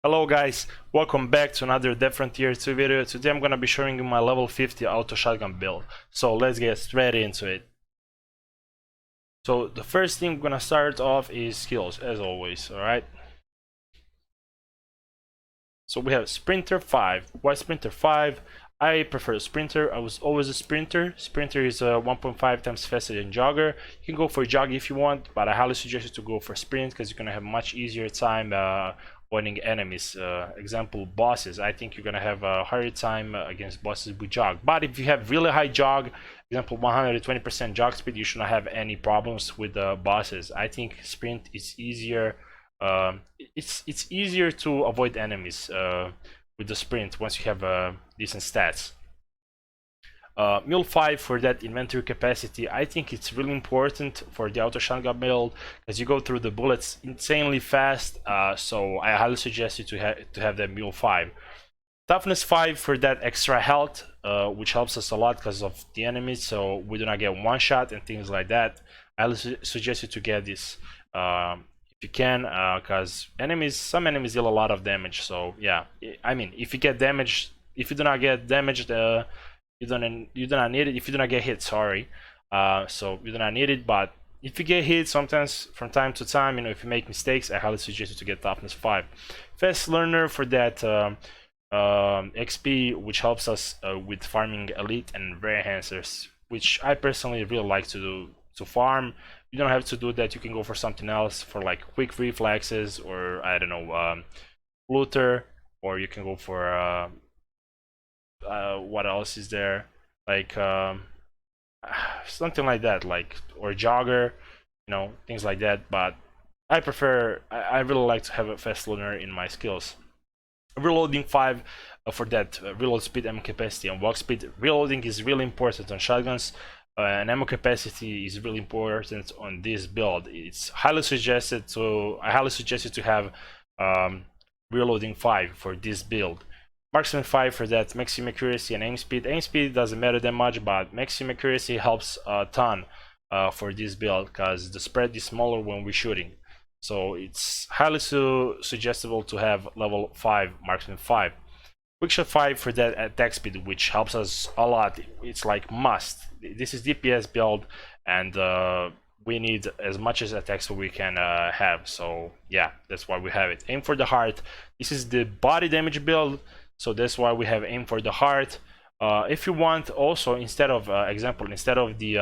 Hello guys, welcome back to another different tier 2 video. Today I'm gonna be showing you my level 50 auto shotgun build. So let's get straight into it. So the first thing we're gonna start off is skills, as always, alright? So we have Sprinter 5. Why Sprinter 5? I prefer Sprinter. I was always a Sprinter. Sprinter is 1.5 times faster than Jogger. You can go for Jog if you want, but I highly suggest you to go for Sprint because you're gonna have much easier time avoiding enemies. Example, bosses. I think you're gonna have a harder time against bosses with Jog. But if you have really high Jog, example 120% Jog speed, you shouldn't have any problems with the bosses. I think Sprint is easier. It's easier to avoid enemies with the sprint once you have decent stats. Mule 5 for that inventory capacity. I think it's really important for the auto shotgun build because you go through the bullets insanely fast. So I highly suggest you to have that Mule 5. Toughness 5 for that extra health, which helps us a lot because of the enemies, so we do not get one shot and things like that. I suggest you to get this if you can, because some enemies deal a lot of damage. So yeah, I mean, if you get damaged, if you do not get damaged, you do not need it. If you do not get hit, sorry, so you do not need it. But if you get hit, sometimes from time to time, if you make mistakes, I highly suggest you to get toughness 5. Fast learner for that XP, which helps us with farming elite and rare enhancers, which I personally really like to do to farm. You don't have to do that. You can go for something else, for like quick reflexes, or I don't know, looter, or you can go for what else is there, like something like that, like, or jogger, things like that. But I really like to have a fast learner in my skills. Reloading 5 for that reload speed, ammo capacity, and walk speed. Reloading is really important on shotguns, and ammo capacity is really important on this build. It's highly suggested to I highly suggest you to have reloading 5 for this build. Marksman 5 for that maximum accuracy and aim speed. Aim speed doesn't matter that much, but maximum accuracy helps a ton for this build because the spread is smaller when we're shooting. So it's highly suggestible to have level 5 marksman 5. Quickshot 5 for that attack speed, which helps us a lot. It's like must. This is DPS build, and we need as much as attacks we can have. So yeah, that's why we have it. Aim for the heart. This is the body damage build, so that's why we have aim for the heart. If you want, also instead of instead of the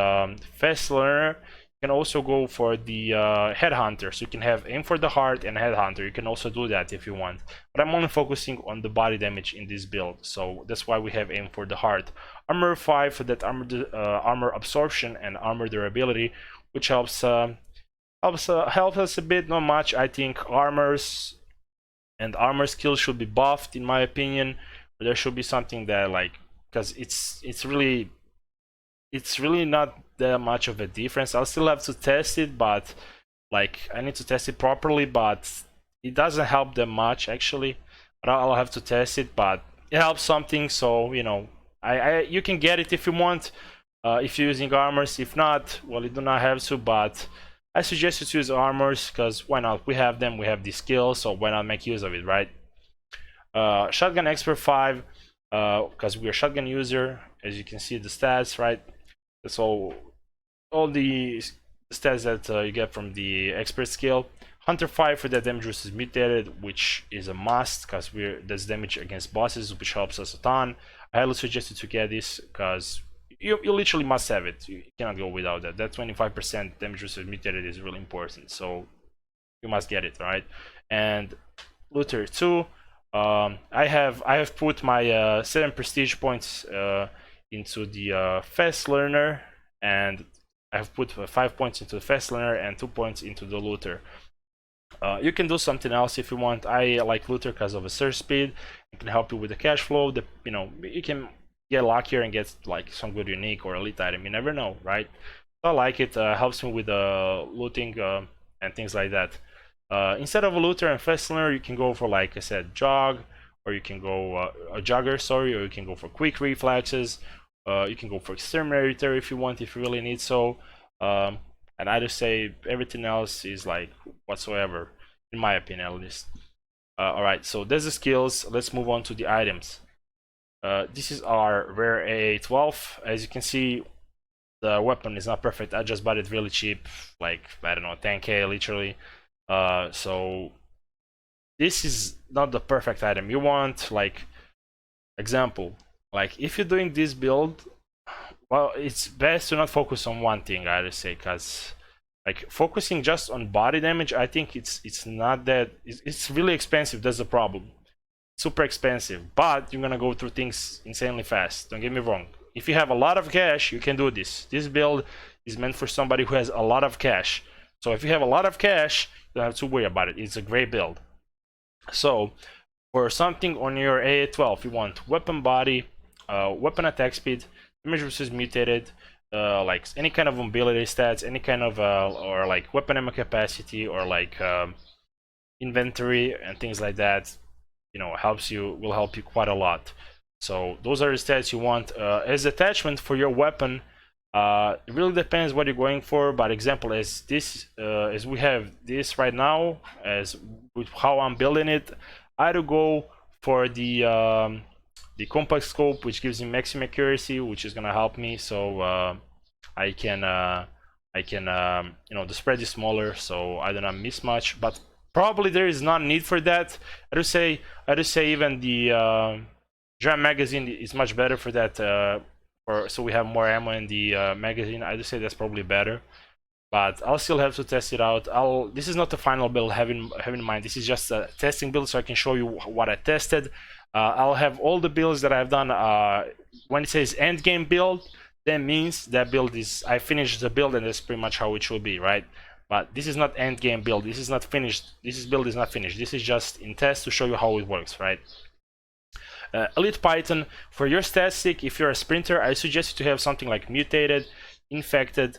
fast learner, you can also go for the headhunter. So you can have aim for the heart and headhunter. You can also do that if you want, but I'm only focusing on the body damage in this build, so that's why we have aim for the heart. Armor 5 for that armor absorption and armor durability, which helps us a bit, not much. I think armors and armor skills should be buffed, in my opinion. But there should be something that, like, because it's really not that much of a difference. I'll still have to test it, but like, I need to test it properly, but it doesn't help that much actually. But I'll have to test it, but it helps something. So you can get it if you want, if you're using armors. If not, well, you do not have to, but I suggest you to use armors because why not? We have them, we have the skills, so why not make use of it, right? Shotgun expert 5, because we're a shotgun user. As you can see, the stats, right? So all the stats that you get from the expert skill. Hunter 5 for that damage versus mutated, which is a must because that's damage against bosses, which helps us a ton. I highly suggest you to get this because you literally must have it. You cannot go without that. That 25% damage versus mutated is really important, so you must get it, right? And looter 2. I have put my 7 prestige points into the fast learner, and I've put 5 points into the fast learner and 2 points into the looter. You can do something else if you want. I like looter because of a surge speed. It can help you with the cash flow. You can get luckier and get like some good unique or elite item. You never know, right? So I like it. Helps me with looting and things like that. Instead of a looter and fast learner, you can go for, like I said, jog, or you can go a jogger, sorry, or you can go for quick reflexes. You can go for exterminator if you want, if you really need so. And I just say everything else is like whatsoever, in my opinion at least. All right, so there's the skills. Let's move on to the items. This is our rare AA-12. As you can see, the weapon is not perfect. I just bought it really cheap, like, I don't know, 10k literally. So this is not the perfect item. You want, like, example, like if you're doing this build, well, it's best to not focus on one thing, I would say, because like focusing just on body damage, I think it's not that, it's really expensive. That's the problem. Super expensive, but you're gonna go through things insanely fast. Don't get me wrong. If you have a lot of cash, you can do this. This build is meant for somebody who has a lot of cash. So if you have a lot of cash, you don't have to worry about it. It's a great build. So for something on your AA-12, you want weapon body, weapon attack speed, damage versus mutated, like any kind of mobility stats, any kind of or like weapon ammo capacity, or like inventory and things like that. You know, will help you quite a lot. So those are the stats you want as attachment for your weapon. It really depends what you're going for, but example, as this as we have this right now, as with how I'm building it, I'd go for the compact scope, which gives me maximum accuracy, which is gonna help me. So I can you know, the spread is smaller, so I do not miss much. But probably there is not need for that. I would say even the drum magazine is much better for that. So we have more ammo in the magazine. I would say that's probably better, but I'll still have to test it out. This is not the final build. Have in mind, this is just a testing build, so I can show you what I tested. I'll have all the builds that I've done. When it says end game build, that means that build is, I finished the build, and that's pretty much how it should be, right? But this is not end game build. This is not finished. This build is not finished. This is just in test to show you how it works, right? Elite Python, for your statistic, if you're a sprinter, I suggest you to have something like mutated, infected,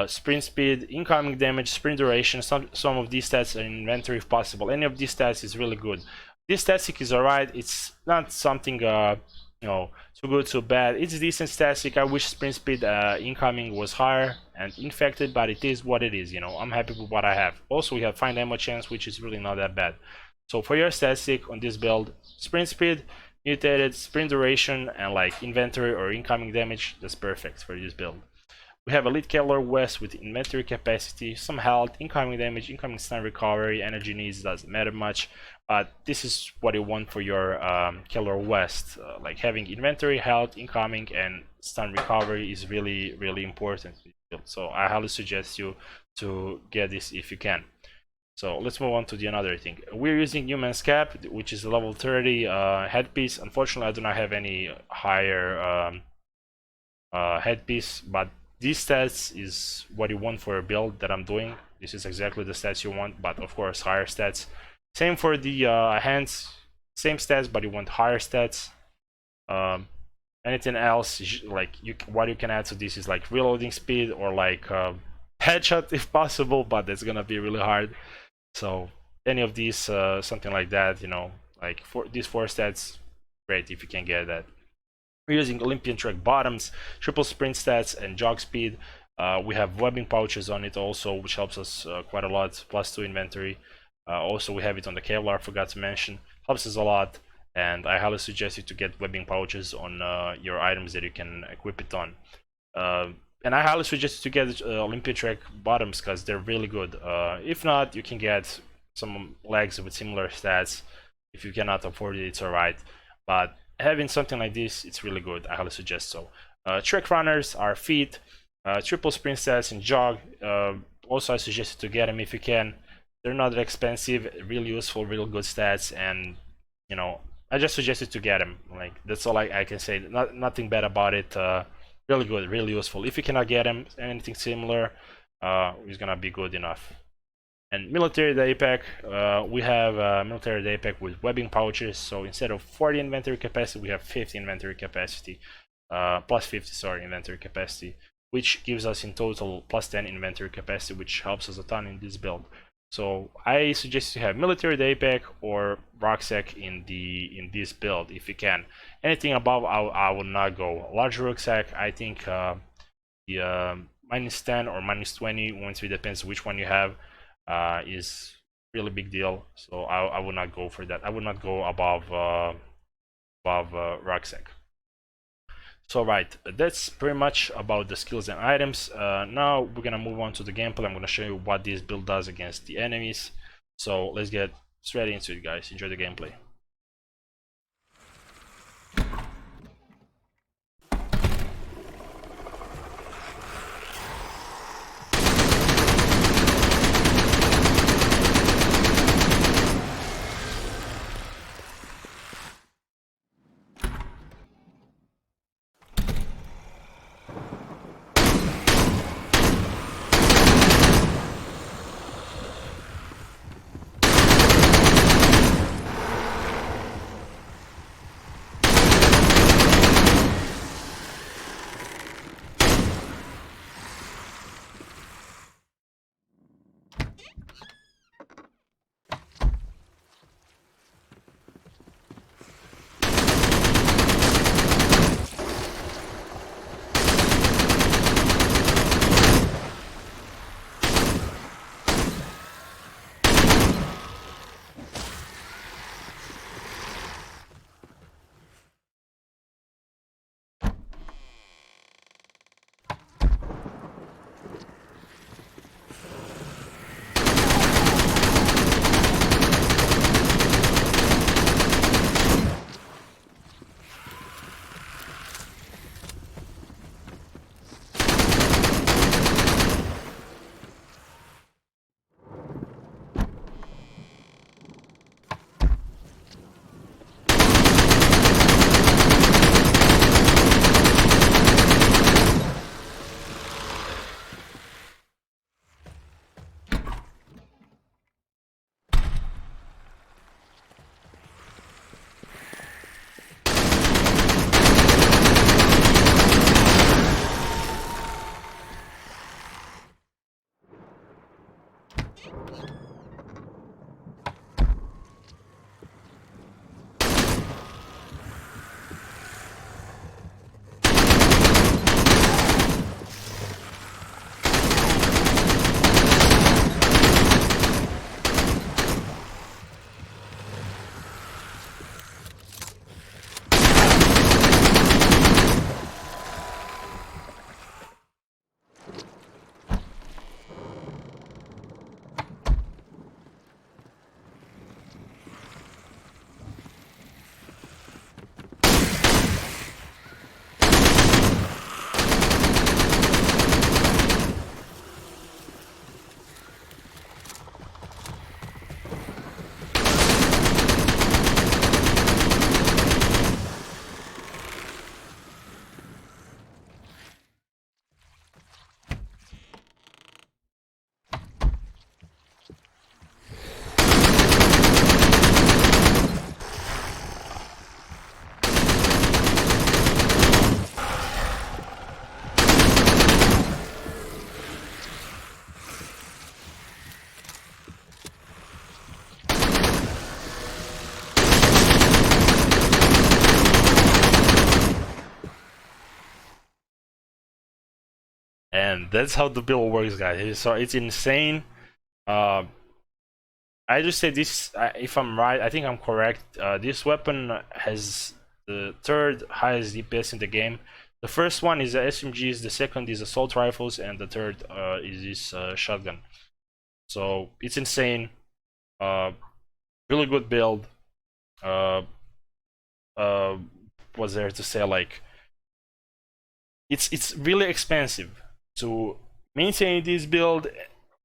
sprint speed, incoming damage, sprint duration. Some of these stats are in inventory if possible. Any of these stats is really good. This statistic is alright. It's not something you know, too good, too bad. It's decent statistic. I wish sprint speed incoming was higher and infected, but it is what it is. You know, I'm happy with what I have. Also, we have find ammo chance, which is really not that bad. So for your statistic on this build, sprint speed, mutated, sprint duration, and like inventory or incoming damage, that's perfect for this build. We have Elite Kevlar West with inventory capacity, some health, incoming damage, incoming stun recovery, energy needs doesn't matter much, but this is what you want for your Kevlar West. Like having inventory, health, incoming, and stun recovery is really important. So I highly suggest you to get this if you can. So let's move on to the another thing. We're using Human's Cap, which is a level 30 headpiece. Unfortunately, I do not have any higher headpiece, but these stats is what you want for a build that I'm doing. This is exactly the stats you want, but of course higher stats. Same for the hands, same stats, but you want higher stats. Anything else, like what you can add to this is like reloading speed or like headshot if possible, but that's gonna be really hard. So any of these, something like that, you know, like for these 4 stats, great if you can get that. We're using Olympian track bottoms, triple sprint stats, and jog speed. We have webbing pouches on it also, which helps us quite a lot, +2 inventory. Also, we have it on the Kevlar, forgot to mention, helps us a lot, and I highly suggest you to get webbing pouches on your items that you can equip it on. And I highly suggest you to get Olympian track bottoms because they're really good. If not, you can get some legs with similar stats. If you cannot afford it, it's alright. But having something like this, it's really good. I highly suggest so. Trek runners are feet, triple sprint stats, and jog. Also, I suggest you to get them if you can. They're not that expensive, really useful, real good stats, and you know, I just suggest you to get them. Like that's all I can say. Nothing bad about it. Really good, really useful. If you cannot get them, anything similar is gonna be good enough. And military day pack, we have military day pack with webbing pouches. So instead of 40 inventory capacity, we have 50 inventory capacity, plus 50, sorry, inventory capacity, which gives us in total plus 10 inventory capacity, which helps us a ton in this build. So I suggest you have military day pack or rucksack in this build if you can. Anything above, I would not go. Large rucksack, I think the -10 or -20, once it depends which one you have, is really big deal. So I would not go for that. I would not go above rucksack. So right, that's pretty much about the skills and items. Now we're gonna move on to the gameplay. I'm gonna show you what this build does against the enemies. So let's get straight into it, guys. Enjoy the gameplay. And that's how the build works, guys. So it's insane. I just say this, if I'm right, I think I'm correct. This weapon has the third highest DPS in the game. The first one is the SMGs, the second is assault rifles, and the third is this shotgun. So it's insane. Really good build. What's there to say? Like, it's really expensive to maintain this build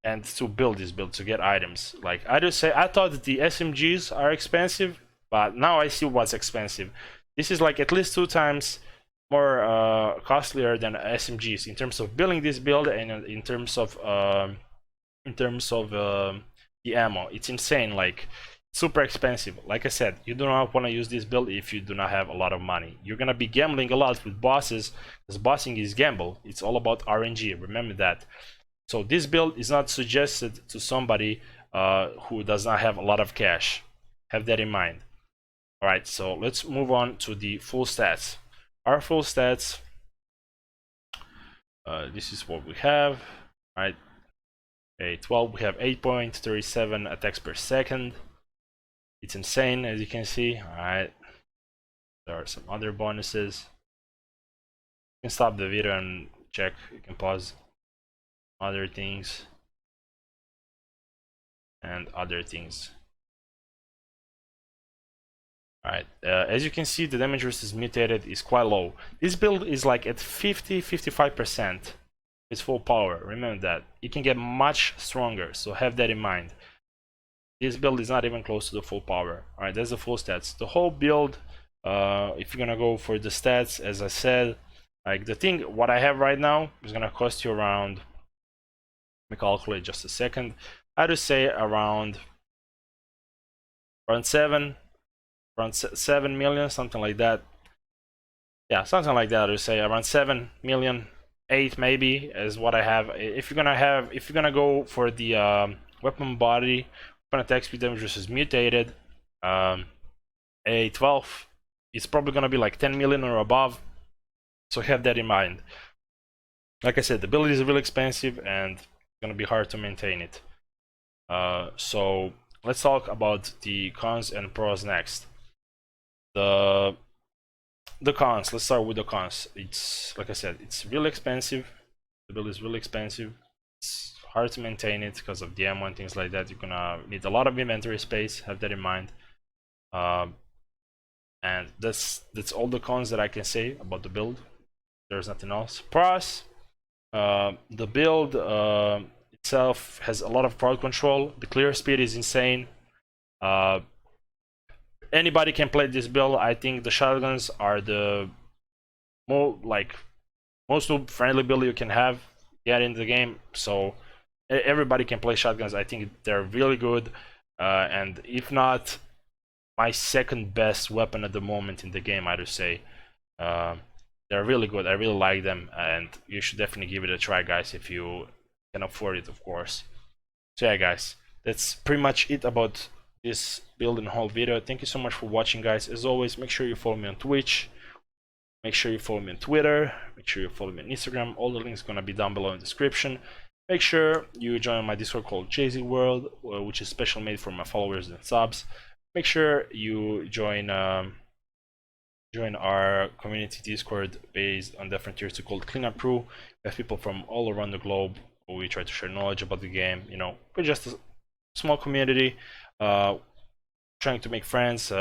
and to build this build to get items. Like, I just say, I thought that the SMGs are expensive, but now I see what's expensive. This is like at least 2 times more costlier than SMGs in terms of building this build and in terms of the ammo. It's insane. Like, super expensive. Like I said, you do not want to use this build if you do not have a lot of money. You're gonna be gambling a lot with bosses, because bossing is gamble. It's all about RNG, remember that. So this build is not suggested to somebody who does not have a lot of cash. Have that in mind. Alright, so let's move on to the full stats. Our full stats, this is what we have. Right, AA-12, we have 8.37 attacks per second. It's insane, as you can see. Alright, there are some other bonuses. You can stop the video and check. You can pause. Other things and other things. Alright, as you can see, the damage versus mutated is quite low. This build is like at 50-55%. It's full power. Remember that. It can get much stronger, so have that in mind. This build is not even close to the full power. Alright, that's the full stats. The whole build, if you're gonna go for the stats, as I said, like the thing, what I have right now is gonna cost you around, let me calculate just a second. I would say around 7 million, something like that. Yeah, something like that. I would say around 7 million, 8 maybe is what I have. If you're gonna go for the weapon body, weapon attack speed damage versus mutated, AA-12, it's probably gonna be like 10 million or above. So have that in mind. Like I said, the build is really expensive and it's gonna be hard to maintain it. So let's talk about the cons and pros next. The cons, let's start with the cons. It's, like I said, it's really expensive. The build is really expensive. It's hard to maintain it because of the ammo and things like that. You're gonna need a lot of inventory space, have that in mind. And that's all the cons that I can say about the build. There's nothing else. Pros, the build itself has a lot of crowd control. The clear speed is insane. Anybody can play this build. I think the shotguns are the most friendly build you can have yet in the game. So everybody can play shotguns. I think they're really good, and if not, my second best weapon at the moment in the game, I would say. They're really good. I really like them, and you should definitely give it a try, guys, if you can afford it, of course. So yeah, guys, that's pretty much it about this build and whole video. Thank you so much for watching, guys. As always, make sure you follow me on Twitch, make sure you follow me on Twitter, make sure you follow me on Instagram. All the links are gonna be down below in the description. Make sure you join my Discord called JZ World, which is special made for my followers and subs. Make sure you join our community Discord based on different tiers called Cleanup Crew. We have people from all around the globe. We try to share knowledge about the game. You know, we're just a small community, trying to make friends,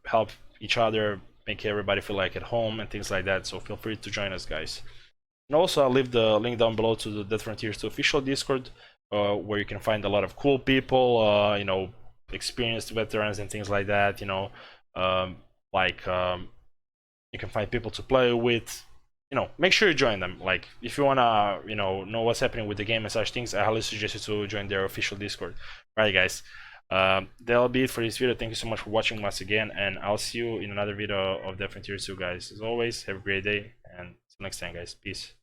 help each other, make everybody feel like at home and things like that. So feel free to join us, guys. And also, I'll leave the link down below to the different tiers to official Discord, where you can find a lot of cool people, you know, experienced veterans and things like that. You know, you can find people to play with. You know, make sure you join them. Like, if you wanna, you know what's happening with the game and such things, I highly suggest you to join their official Discord. Alright, guys, that'll be it for this video. Thank you so much for watching once again, and I'll see you in another video of Different Tier 2, guys. As always, have a great day, and till next time, guys. Peace.